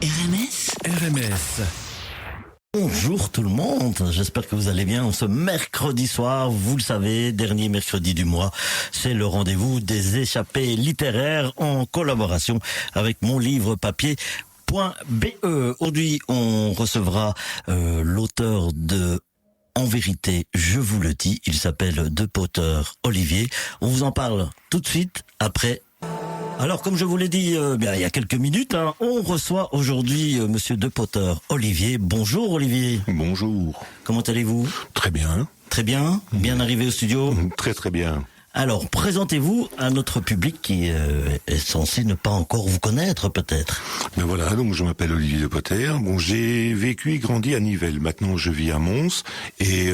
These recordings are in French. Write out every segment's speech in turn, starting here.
RMS. Bonjour tout le monde, j'espère que vous allez bien. Ce mercredi soir, vous le savez, dernier mercredi du mois, c'est le rendez-vous des échappées littéraires en collaboration avec mon livre papier.be. Aujourd'hui, on recevra l'auteur de En vérité, je vous le dis, il s'appelle De Potter Olivier. On vous en parle tout de suite après. Alors, comme je vous l'ai dit il y a quelques minutes, on reçoit aujourd'hui Monsieur De Potter Olivier. Bonjour Olivier. Bonjour. Comment allez-vous? Très bien. Très bien. Bien arrivé au studio? Très très bien. Alors, présentez-vous à notre public qui est censé ne pas encore vous connaître peut-être. Ben voilà, donc je m'appelle Olivier De Potter. Bon, j'ai vécu et grandi à Nivelles. Maintenant, je vis à Mons et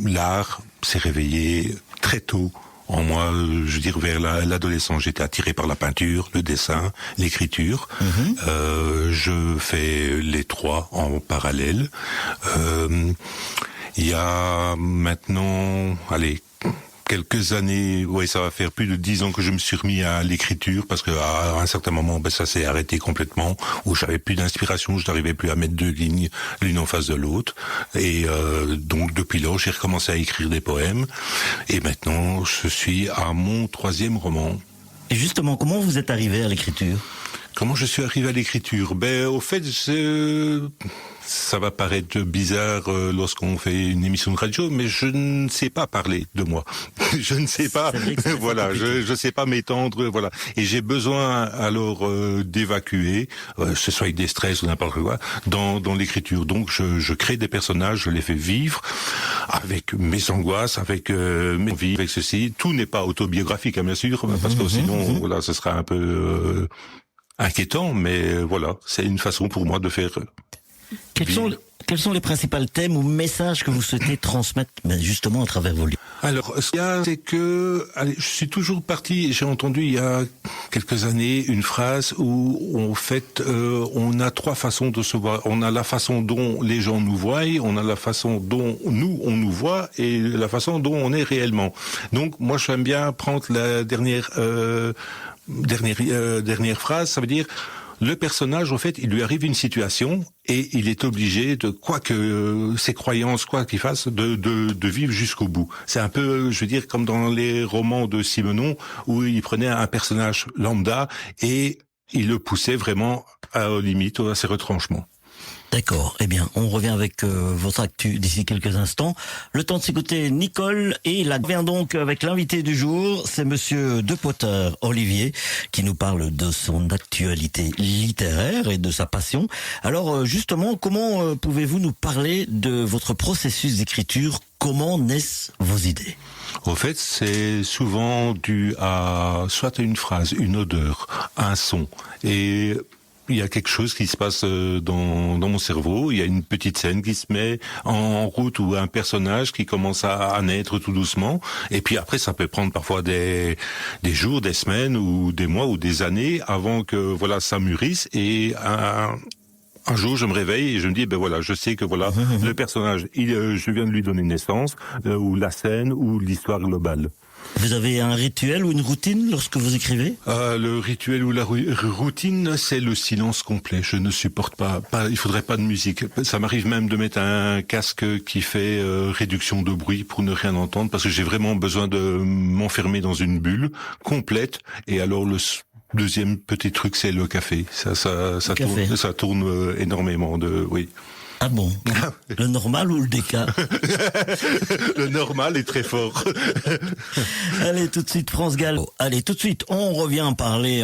l'art s'est réveillé très tôt. En moi, je veux dire, vers l'adolescence, j'étais attiré par la peinture, le dessin, l'écriture. Je fais les trois en parallèle. Il y a maintenant, quelques années, ça va faire plus de 10 ans que je me suis remis à l'écriture, parce que à un certain moment, ça s'est arrêté complètement, où j'avais plus d'inspiration, je n'arrivais plus à mettre deux lignes l'une en face de l'autre. Et donc depuis lors, j'ai recommencé à écrire des poèmes. Et maintenant, je suis à mon 3e roman. Et justement, comment vous êtes arrivé à l'écriture? Comment je suis arrivé à l'écriture? Au fait, ça va paraître bizarre lorsqu'on fait une émission de radio, mais je ne sais pas parler de moi. Je ne sais pas, voilà, je sais pas m'étendre, voilà. Et j'ai besoin alors d'évacuer, ce soit avec des stress ou n'importe quoi, dans l'écriture. Donc je crée des personnages, je les fais vivre avec mes angoisses, avec mes vies, avec ceci. Tout n'est pas autobiographique, bien sûr, parce que sinon, voilà, ce sera un peu inquiétant, mais voilà, c'est une façon pour moi de faire. Quels sont les principaux thèmes ou messages que vous souhaitez transmettre justement à travers vos livres? Alors, ce qu'il y a, c'est que je suis toujours parti, j'ai entendu il y a quelques années une phrase où en fait on a trois façons de se voir. On a la façon dont les gens nous voient, on a la façon dont nous on nous voit et la façon dont on est réellement. Donc moi j'aime bien prendre la dernière phrase, ça veut dire le personnage, en fait, il lui arrive une situation et il est obligé de, quoi que ses croyances, quoi qu'il fasse, de vivre jusqu'au bout. C'est un peu, je veux dire, comme dans les romans de Simenon, où il prenait un personnage lambda et il le poussait vraiment aux limites, à ses retranchements. D'accord. Eh bien, on revient avec votre actu d'ici quelques instants. Le temps de s'écouter Nicole et là vient donc avec l'invité du jour, c'est Monsieur De Potter Olivier qui nous parle de son actualité littéraire et de sa passion. Alors justement, comment pouvez-vous nous parler de votre processus d'écriture? Comment naissent vos idées? Au fait, c'est souvent dû à soit une phrase, une odeur, un son et il y a quelque chose qui se passe dans mon cerveau. Il y a une petite scène qui se met en route ou un personnage qui commence à naître tout doucement. Et puis après, ça peut prendre parfois des jours, des semaines ou des mois ou des années avant que voilà ça mûrisse. Et un jour, je me réveille et je me dis, je sais que voilà le personnage, je viens de lui donner naissance, ou la scène ou l'histoire globale. Vous avez un rituel ou une routine lorsque vous écrivez? Le rituel ou la routine, c'est le silence complet. Je ne supporte pas, il faudrait pas de musique. Ça m'arrive même de mettre un casque qui fait réduction de bruit pour ne rien entendre, parce que j'ai vraiment besoin de m'enfermer dans une bulle complète. Et alors le deuxième petit truc, c'est le café. Ça tourne énormément oui. Ah bon? Le normal ou le déca? Le normal est très fort. Allez, tout de suite, France Gall. Allez, tout de suite, on revient parler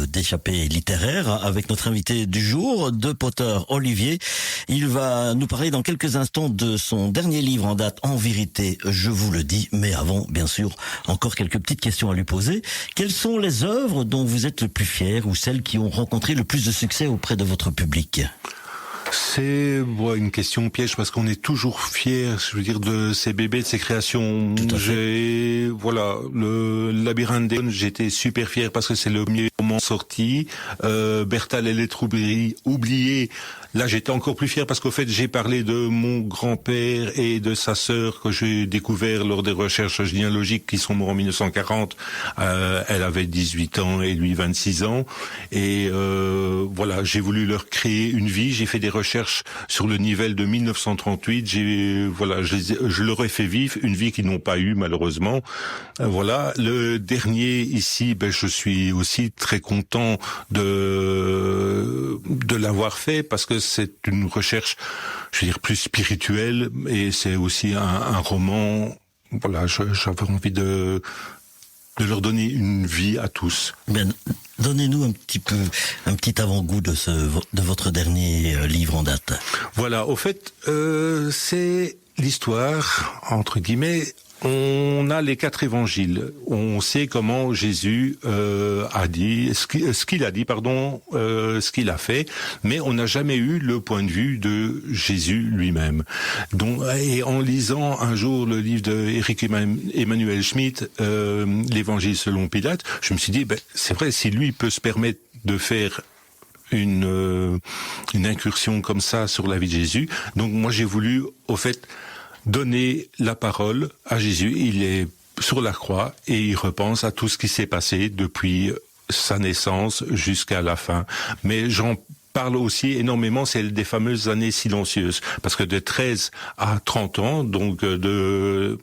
d'échappées littéraires avec notre invité du jour, De Potter Olivier. Il va nous parler dans quelques instants de son dernier livre en date, En vérité, je vous le dis. Mais avant, bien sûr, encore quelques petites questions à lui poser. Quelles sont les œuvres dont vous êtes le plus fier ou celles qui ont rencontré le plus de succès auprès de votre public? C'est une question piège parce qu'on est toujours fier, je veux dire, de ces bébés, de ces créations. Le Labyrinthe des j'étais super fier parce que c'est le premier roman sorti. Bertal et les lettres oubliées. Là, j'étais encore plus fier parce qu'au fait, j'ai parlé de mon grand-père et de sa sœur que j'ai découvert lors des recherches généalogiques qui sont morts en 1940. Elle avait 18 ans et lui 26 ans. Et j'ai voulu leur créer une vie. J'ai fait des recherches sur le Nivelle de 1938. Je leur ai fait vivre une vie qu'ils n'ont pas eue malheureusement. Le dernier ici, je suis aussi très content de l'avoir fait parce que c'est une recherche, je veux dire, plus spirituelle et c'est aussi un roman. J'avais envie de leur donner une vie à tous. Bien, donnez-nous un petit avant-goût de votre dernier livre en date. Au fait, c'est l'histoire, entre guillemets. On a les 4 évangiles. On sait comment Jésus a dit, ce qu'il a dit, ce qu'il a fait, mais on n'a jamais eu le point de vue de Jésus lui-même. Et en lisant un jour le livre de Éric Emmanuel Schmitt, l'Évangile selon Pilate, je me suis dit, c'est vrai, si lui peut se permettre de faire une incursion comme ça sur la vie de Jésus, donc moi j'ai voulu, au fait, donner la parole à Jésus. Il est sur la croix et il repense à tout ce qui s'est passé depuis sa naissance jusqu'à la fin. Mais j'en parle aussi énormément, c'est des fameuses années silencieuses. Parce que de 13 à 30 ans, donc de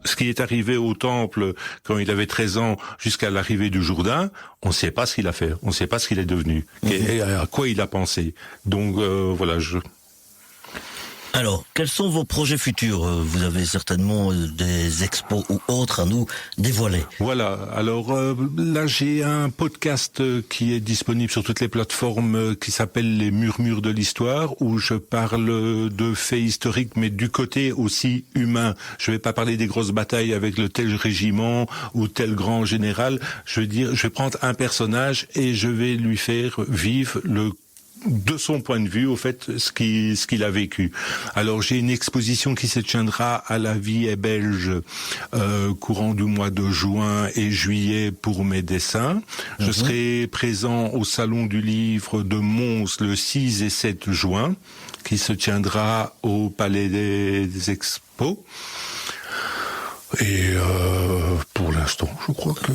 ce qui est arrivé au temple quand il avait 13 ans jusqu'à l'arrivée du Jourdain, on ne sait pas ce qu'il a fait, on ne sait pas ce qu'il est devenu, et à quoi il a pensé. Donc Alors, quels sont vos projets futurs ? Vous avez certainement des expos ou autres à nous dévoiler. Alors là j'ai un podcast qui est disponible sur toutes les plateformes qui s'appelle Les Murmures de l'Histoire, où je parle de faits historiques mais du côté aussi humain. Je vais pas parler des grosses batailles avec le tel régiment ou tel grand général. Je veux dire, je vais prendre un personnage et je vais lui faire vivre de son point de vue, au fait, ce qu'il a vécu. Alors, j'ai une exposition qui se tiendra à la Vie est belge courant du mois de juin et juillet pour mes dessins. Je serai présent au Salon du Livre de Mons le 6 et 7 juin, qui se tiendra au Palais des Expos. Et pour l'instant, je crois que...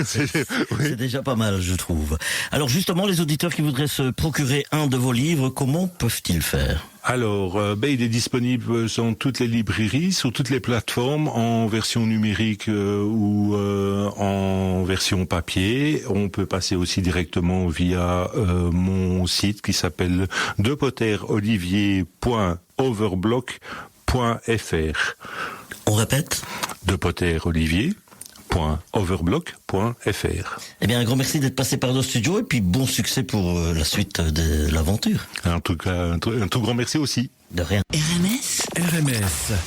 c'est déjà pas mal, je trouve. Alors justement, les auditeurs qui voudraient se procurer un de vos livres, comment peuvent-ils faire ? Alors, il est disponible dans toutes les librairies, sur toutes les plateformes, en version numérique ou en version papier. On peut passer aussi directement via mon site qui s'appelle depotterolivier.overblock.fr. On répète ? depotterolivier.overblock.fr. Eh bien, un grand merci d'être passé par nos studios et puis bon succès pour la suite de l'aventure. En tout cas, un tout grand merci aussi. De rien. RMS